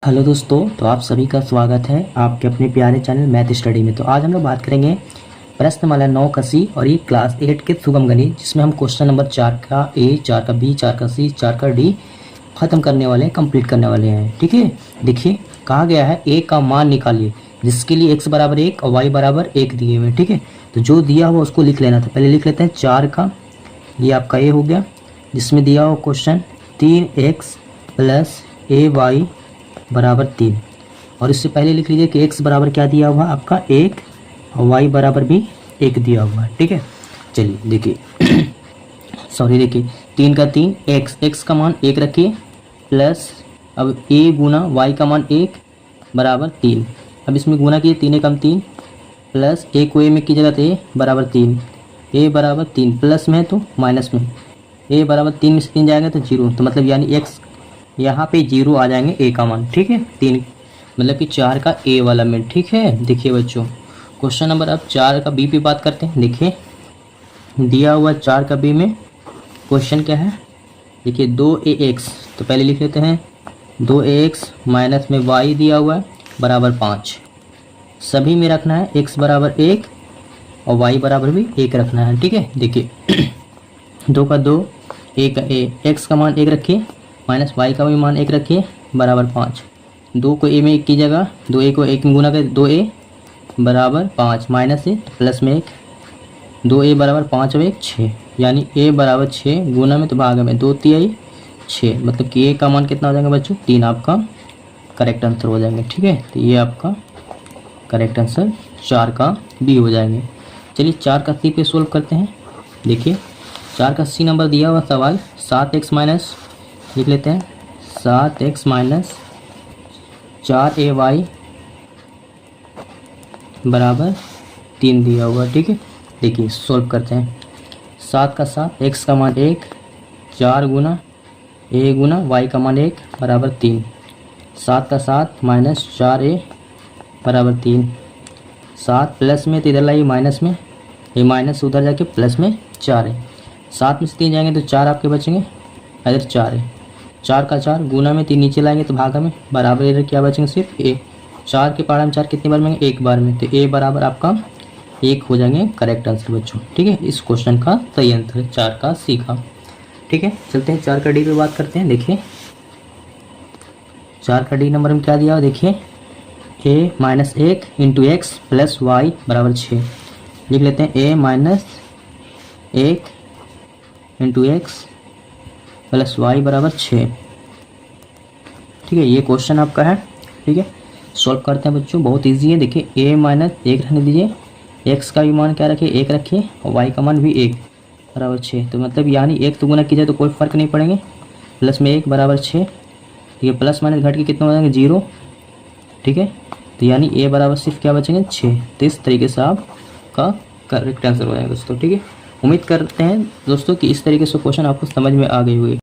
Hello दोस्तों, तो आप सभी का स्वागत है आपके अपने प्यारे चैनल मैथ स्टडी में। तो आज हम लोग बात करेंगे प्रश्नमाला 9 का सी और ये क्लास 8 के सुगम गणित, जिसमें हम क्वेश्चन नंबर 4 का ए, 4 का बी, 4 का सी, 4 का डी खत्म करने वाले हैं, कंप्लीट करने वाले हैं। ठीक है, देखिए कहा गया है ए का मान निकालिए जिसके लिए x बराबर 1 और y बराबर 1 दिए हुए। ठीक है, तो जो दिया हुआ उसको लिख लेना था। पहले लिख लेते हैं 4 का, ये आपका ए हो गया, जिसमें दिया हुआ क्वेश्चन 3x प्लस ay बराबर 3। और इससे पहले लिख लीजिए कि x बराबर क्या दिया हुआ आपका 1 और y बराबर भी 1 दिया हुआ है। ठीक है, चलिए देखिए सॉरी देखिए 3 का 3 x का मान 1 रखिए प्लस अब a गुना y का मान 1 बराबर 3। अब इसमें गुना किए 3 एकम 3 प्लस a को a में की जगह तो a बराबर 3, a बराबर 3 प्लस में है तो माइनस में, a बराबर 3 में से 3 जाएगा तो 0, तो मतलब यानी x यहाँ पे 0 आ जाएंगे a का मान। ठीक है, 3 मतलब कि 4 का a वाला में। ठीक है, देखिए बच्चों क्वेश्चन नंबर अब 4 का b पे बात करते हैं। देखिए दिया हुआ 4 का b में क्वेश्चन क्या है, देखिए 2ax, तो पहले लिख लेते हैं 2ax माइनस में y दिया हुआ है बराबर 5। सभी में रखना है x बराबर 1 और y बराबर भी 1 रखना है। ठीक है, देखिए 2 का 2, a का a, x का मान 1 रखिए माइनस y का भी मान 1 रखिए बराबर 5। 2 को a में 1 की जगह 2a को 1 में गुना कर 2a बराबर 5 माइनस से प्लस में 1, 2a बराबर 5 और 1 6, यानी a बराबर 6 गुना में तो भाग में 2 तिहाई 6, मतलब कि a का मान कितना हो जाएगा बच्चों 3, आपका करेक्ट आंसर हो जाएंगे। ठीक है, तो ये आपका करेक्ट आंसर 4 का बी हो जाएंगे। चलिए 4 का सी पे सोल्व करते हैं। देखिए 4 का सी नंबर दिया हुआ सवाल 7x माइनस, लिख लेते हैं 7x माइनस 4ay बराबर 3 दिया हुआ। ठीक है, देखिए सोल्व करते हैं। 7 का 7, x का मान 1, 4 गुना a गुना y का मान 1 बराबर 3। 7 का 7 माइनस 4a बराबर 3। 7 प्लस में तो इधर लाइए माइनस में, ये माइनस उधर जाके प्लस में 4 है। 7 में से 3 जाएंगे तो 4 आपके बचेंगे, इधर 4 है। 4 का 4 गुना में 3 नीचे लाएंगे तो भागा में बराबर, इधर क्या बचेंगे सिर्फ a। 4 के पहाड़ा में 4 कितनी बार में, एक बार में, तो a बराबर आपका 1 हो जाएंगे करेक्ट आंसर बच्चों। ठीक है, इस क्वेश्चन का सही आंसर है 4 का सी का। ठीक है, चलते हैं 4 का डी पे बात करते हैं। देखिए 4 का डी नंबर में क्या दिया हुआ, देखिए a minus 1 into X plus Y बराबर 6। लिख लेते हैं a minus 1 into X plus Y बराबर 6। ठीक है, ये क्वेश्चन आपका है। ठीक है, सॉल्व करते हैं बच्चों, बहुत इजी है। देखिए a माइनस 1 रहने दीजिए, x का भी मान क्या रखिए 1 रखिए और y का मान भी 1 बराबर 6, तो मतलब यानी 1 तो गुना कीजिए तो कोई फ़र्क नहीं पड़ेंगे, प्लस में 1 बराबर 6। ठीक है, प्लस माइनस घट के कितना हो जाएंगे 0। ठीक है, तो यानी a बराबर सिर्फ क्या बचेंगे 6। तो इस तरीके से आपका करेक्ट आंसर हो जाएगा दोस्तों। ठीक है, उम्मीद करते हैं दोस्तों कि इस तरीके से क्वेश्चन आपको समझ में आ गई होगी।